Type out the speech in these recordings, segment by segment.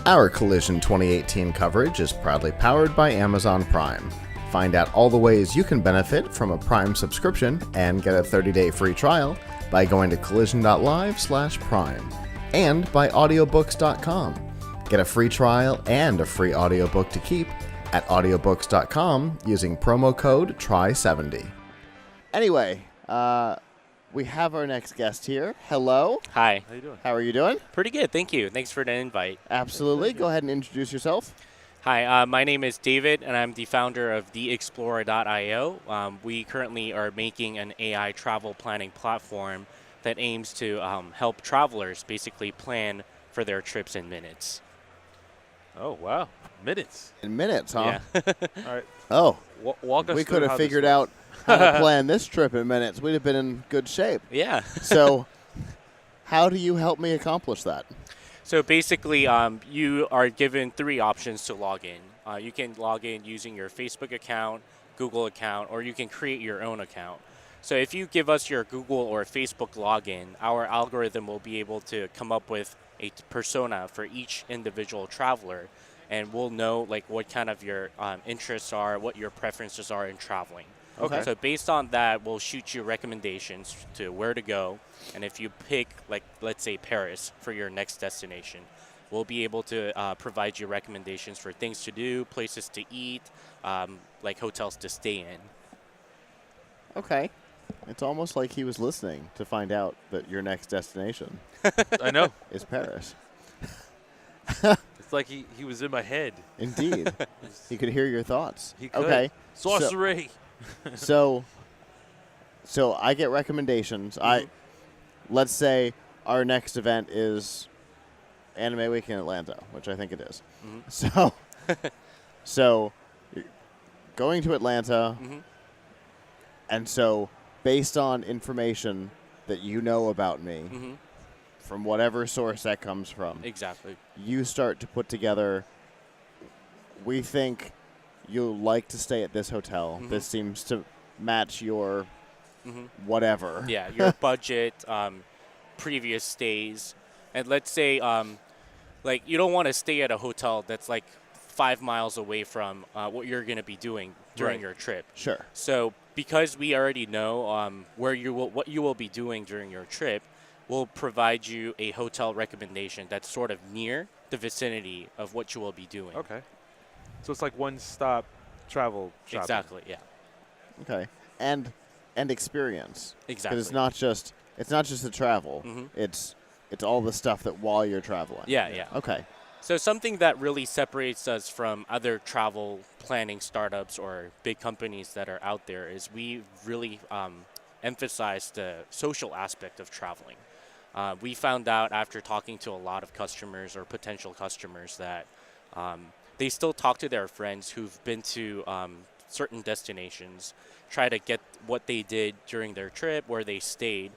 Our Collision 2018 coverage is proudly powered by Amazon Prime. Find out all the ways you can benefit from a Prime subscription and get a 30-day free trial by going to collision.live/prime and by audiobooks.com. Get a free trial and a free audiobook to keep at audiobooks.com using promo code TRY70. Anyway, we have our next guest here. Hello. Hi. How you doing? How are you doing? Pretty good, thank you. Thanks for the invite. Absolutely. Go ahead and introduce yourself. Hi, my name is David, and I'm the founder of theexplorer.io. We currently are making an AI travel planning platform that aims to help travelers basically plan for their trips in minutes. Oh, wow. Minutes. In minutes, huh? Yeah. All right. Oh, Walk us we through could how have this figured works. out how to plan this trip in minutes. We'd have been in good shape. Yeah. So, how do you help me accomplish that? So basically, you are given 3 options to log in. You can log in using your Facebook account, Google account, or you can create your own account. So if you give us your Google or Facebook login, our algorithm will be able to come up with a persona for each individual traveler, and we'll know like what kind of your interests are, what your preferences are in traveling. Okay. So based on that, we'll shoot you recommendations to where to go, and if you pick, like, let's say Paris for your next destination, we'll be able to provide you recommendations for things to do, places to eat, like hotels to stay in. Okay. It's almost like he was listening to find out that your next destination I know. is Paris. It's like he was in my head. Indeed. He could hear your thoughts. He could. Okay. Sorcery. So I get recommendations. Let's say our next event is Anime Week in Atlanta, which I think it is. So you're going to Atlanta, and so based on information that you know about me, from whatever source that comes from, Exactly. you start to put together, we think you'll like to stay at this hotel. This seems to match your whatever. Yeah, your budget, previous stays. And let's say, like, you don't want to stay at a hotel that's like 5 miles away from what you're going to be doing during your trip. Sure. So because we already know what you will be doing during your trip, we'll provide you a hotel recommendation that's sort of near the vicinity of what you will be doing. Okay. So it's like one-stop travel shopping. Exactly, yeah. Okay. And experience. Exactly. Because it's not just the travel. It's all the stuff that while you're traveling. Yeah. Okay. So something that really separates us from other travel planning startups or big companies that are out there is we really emphasize the social aspect of traveling. We found out after talking to a lot of customers or potential customers that they still talk to their friends who've been to certain destinations, try to get what they did during their trip, where they stayed.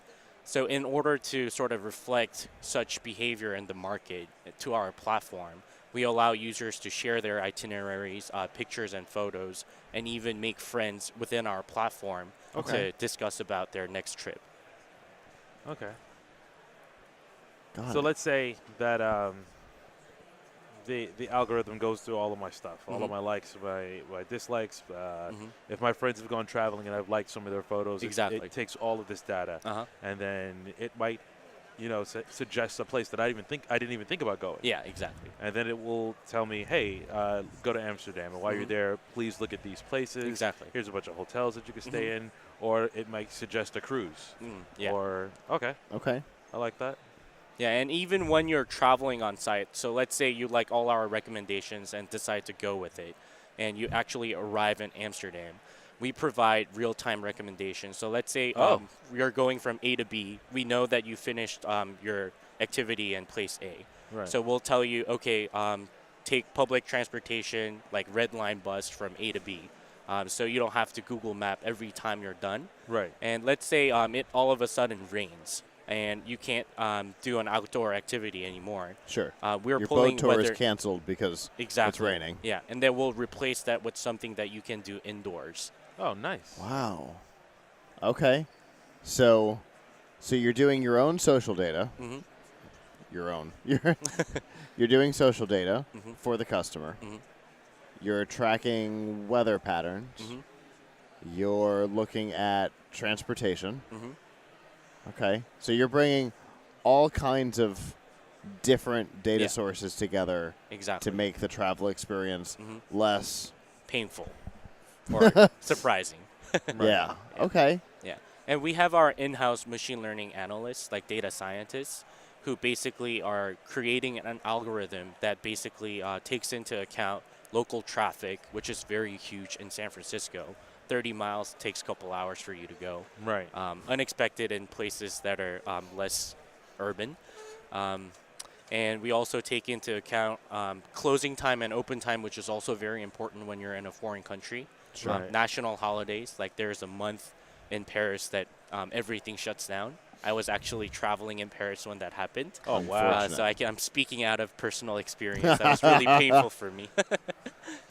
So in order to sort of reflect such behavior in the market to our platform, we allow users to share their itineraries, pictures and photos, and even make friends within our platform to discuss about their next trip. Okay. Got So it. let's say that the algorithm goes through all of my stuff, all of my likes, my dislikes. If my friends have gone traveling and I've liked some of their photos, Exactly. it takes all of this data, and then it might, suggest a place that I didn't even think about going. Yeah, exactly. And then it will tell me, hey, go to Amsterdam, and while you're there, please look at these places. Exactly. Here's a bunch of hotels that you can stay in, or it might suggest a cruise. Yeah. Or okay, I like that. Yeah, and even when you're traveling on site, so let's say you like all our recommendations and decide to go with it, and you actually arrive in Amsterdam, we provide real-time recommendations. So let's say you're going from A to B. We know that you finished your activity in place A. Right. So we'll tell you, okay, take public transportation, like Red Line bus from A to B. So you don't have to Google Map every time you're done. Right. And let's say it all of a sudden rains, and you can't do an outdoor activity anymore. Sure. We're Your pulling boat tour weather. is canceled because Exactly. it's raining. Yeah, and then we'll replace that with something that you can do indoors. Oh, nice. Wow. Okay. So you're doing your own social data. your own. You're doing social data Mhm. for the customer. Mhm. You're tracking weather patterns. Mhm. You're looking at transportation. Mhm. Okay. So you're bringing all kinds of different data Yeah. sources together Exactly. to make the travel experience Mhm. less. Painful or surprising. Right. Yeah. Yeah. Okay. Yeah. And we have our in-house machine learning analysts, like data scientists, who basically are creating an algorithm that basically takes into account local traffic, which is very huge in San Francisco. 30 miles takes a couple hours for you to go. Right. Unexpected in places that are less urban. Um, and we also take into account closing time and open time, which is also very important when you're in a foreign country. Sure. Right. National holidays, like there's a month in Paris that everything shuts down. I was actually traveling in Paris when that happened. Oh, wow. So I'm speaking out of personal experience. That was really painful for me.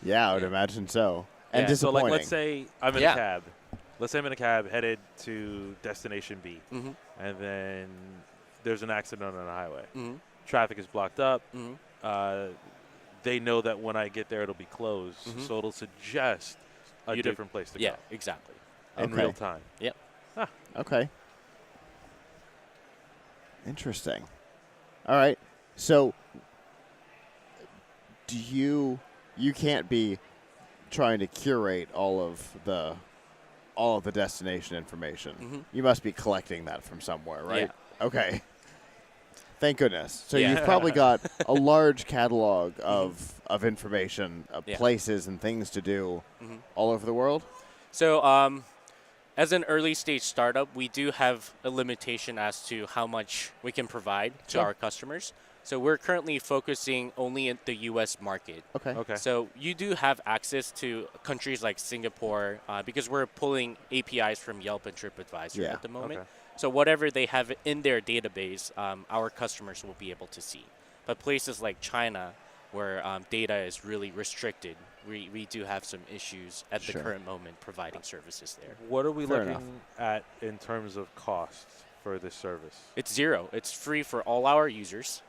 Yeah, I would Yeah. imagine so. And Yeah. So, disappointing. like, let's say I'm in Yeah. a cab. Let's say I'm in a cab headed to destination B, Mm-hmm. and then there's an accident on the highway. Mm-hmm. Traffic is blocked up. Mm-hmm. They know that when I get there, it'll be closed, Mhm. so it'll suggest a You do- different place to Yeah, go exactly. in Okay. real time. Okay. Interesting. All right. So do you can't be trying to curate all of the destination information. Mhm. You must be collecting that from somewhere, right? Yeah. Okay. Thank goodness. So Yeah. you've probably got a large catalog of information, Yeah. places and things to do Mhm. all over the world. So, as an early stage startup, we do have a limitation as to how much we can provide to Sure. our customers. So we're currently focusing only in the U.S. market. Okay. Okay. So you do have access to countries like Singapore because we're pulling APIs from Yelp and TripAdvisor Yeah. at the moment. Okay. So whatever they have in their database, our customers will be able to see. But places like China, where data is really restricted, we do have some issues at the Sure. current moment providing services there. What are we Fair looking enough. at in terms of costs for this service? It's zero. It's free for all our users.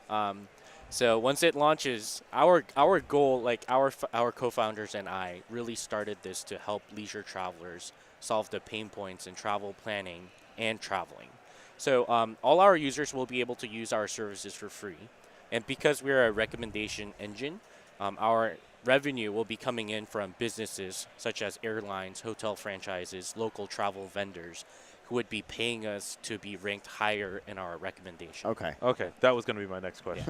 So once it launches, our goal, like our co-founders and I, really started this to help leisure travelers solve the pain points in travel planning and traveling. So all our users will be able to use our services for free, and because we're a recommendation engine, our revenue will be coming in from businesses such as airlines, hotel franchises, local travel vendors, who would be paying us to be ranked higher in our recommendation. Okay. Okay, that was going to be my next question.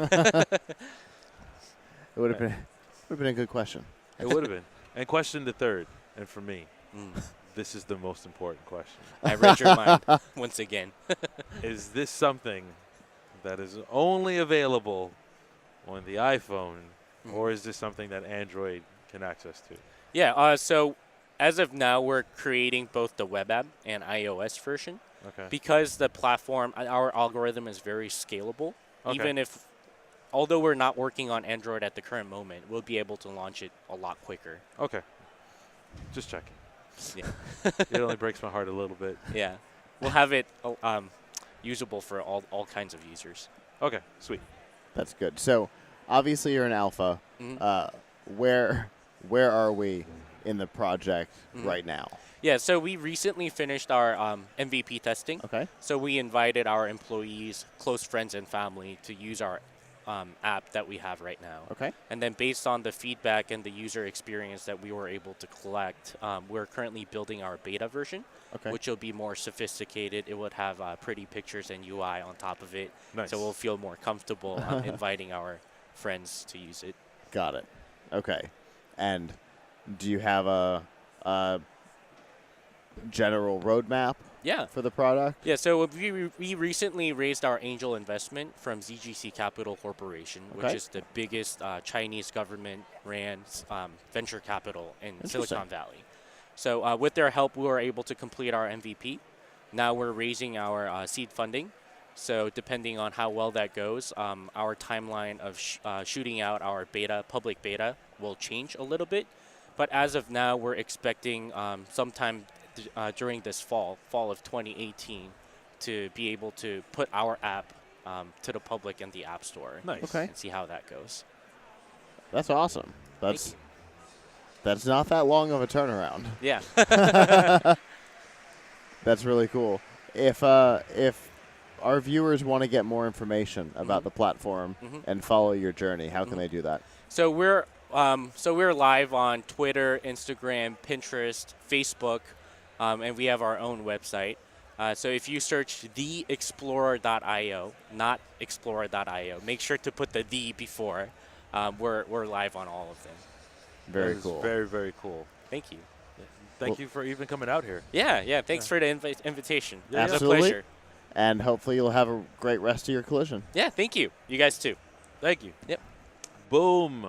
It would have been a good question. It would have been. And question the third, and for me, Mm. this is the most important question. I read your mind once again. Is this something that is only available on the iPhone, or is this something that Android can access to? Yeah, so as of now, we're creating both the web app and iOS version. Okay. Because the platform, our algorithm is very scalable. Okay. Even if, although we're not working on Android at the current moment, we'll be able to launch it a lot quicker. Okay. Just checking. Yeah. It only breaks my heart a little bit. Yeah. We'll have it usable for all kinds of users. Okay, sweet. That's good. So obviously you're in alpha. Mhm. Where are we in the project Mhm. right now? Yeah, so we recently finished our MVP testing. Okay. So we invited our employees, close friends, and family to use our app that we have right now. Okay. And then based on the feedback and the user experience that we were able to collect, we're currently building our beta version, Okay. which will be more sophisticated. It would have pretty pictures and UI on top of it. Nice. So we'll feel more comfortable inviting our friends to use it. Got it. Okay. And do you have a general roadmap Yeah. for the product? Yeah, so we recently raised our angel investment from ZGC Capital Corporation, which Okay. is the biggest Chinese government-ran venture capital in Interesting. Silicon Valley. So with their help, we were able to complete our MVP. Now we're raising our seed funding. So depending on how well that goes, our timeline of shooting out our public beta will change a little bit. But as of now, we're expecting sometime during this fall of 2018, to be able to put our app to the public in the App Store. Nice. Okay. And see how that goes. That's awesome. Thank you. That's not that long of a turnaround. Yeah. That's really cool. If our viewers want to get more information about the platform and follow your journey, how can they do that? So we're live on Twitter, Instagram, Pinterest, Facebook, and we have our own website. So if you search theexplorer.io, not explorer.io, make sure to put the "the" before. We're live on all of them. Very That is cool. Very, very cool. Thank you. Thank you for even coming out here. Yeah. Thanks for the invitation. Yeah, It's a absolutely. pleasure. And hopefully you'll have a great rest of your collision. Yeah, thank you. You guys too. Thank you. Yep. Boom.